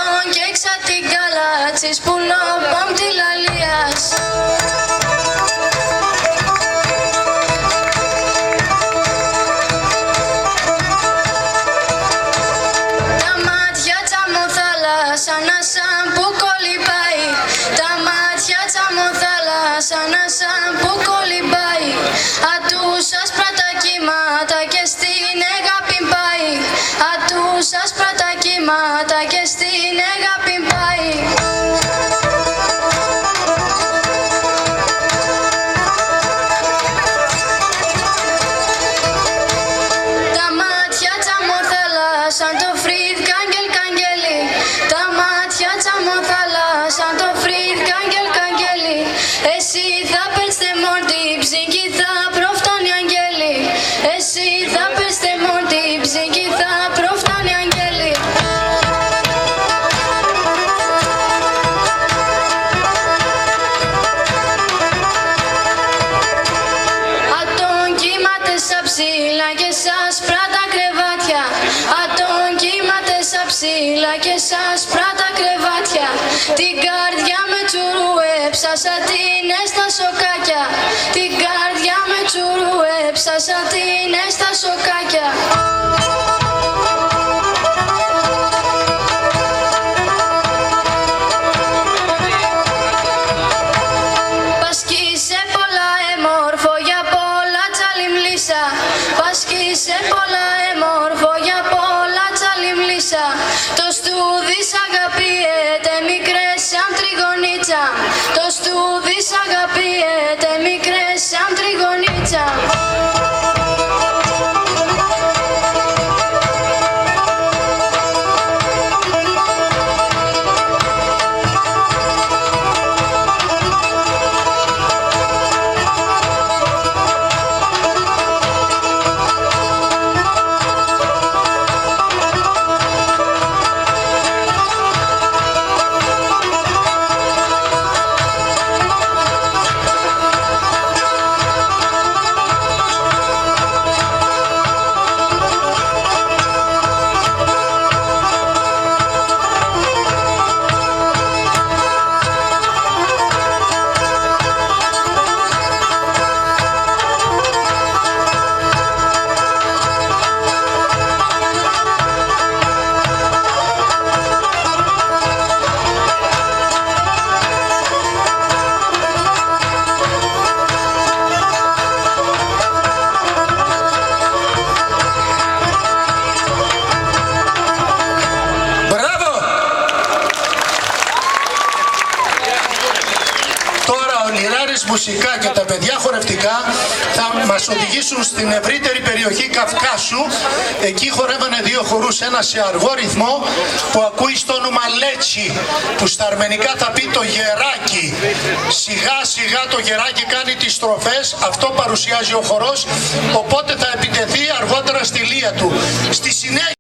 τον και έξα την καλάτσις που νοπόμ τη λαλίας. Τα μάτια τσάμω θάλασσα να σαν που κολυμπάει. Τα μάτια τσάμω θάλασσα να σαν που κολυμπάει. Ατούς άσπρα τα κύματα και στην αγάπη πάει. Ατούς άσπρα τα κύματα και στην αγάπη πάει. Τα μάτια τσάμω θάλασσαν το φρύδ κάγγελ καγγέλι. Τα μάτια τσάμω θάλασσαν το φρύδ κάγγελ καγγέλι. Εσύ θα πέρστε μόρτι ψυχή θα προφτάνει αγγέλη. Εσύ θα πέρστε μόρτι ψυχή θα προφτάνει αγγέλη. Ατόν κύματε σαν ψήλα και σαν σπράτα κρεβάτια. Ατόν κύματε σαν ψήλα και σαν σπράτα κρεβάτια. Την καρδιά με τσουρουέψα σαν την έστα σοκάκια. Την καρδιά με τσουρουέψα σαν την έστα σοκάκια. Πασκίσε πολλά εμόρφο για πολλά τσαλιμλίσα. Πασκίσε πολλά εμόρφο για πολλά τσαλιμλίσα. Το στούδις αγαπιέται μικρές σαν τριγωνίτσα. Το στούδις αγαπιέται μικρές σαν τριγωνίτσα. Μουσικά και τα παιδιά χορευτικά θα μας οδηγήσουν στην ευρύτερη περιοχή Καυκάσου. Εκεί χορεύανε δύο χορούς, ένα σε αργό ρυθμό που ακούει στο όνομα Λέτσι, που στα αρμενικά θα πει το γεράκι. Σιγά σιγά το γεράκι κάνει τις στροφές, αυτό παρουσιάζει ο χορός, οπότε θα επιτεθεί αργότερα στη λία του. Στη συνέχεια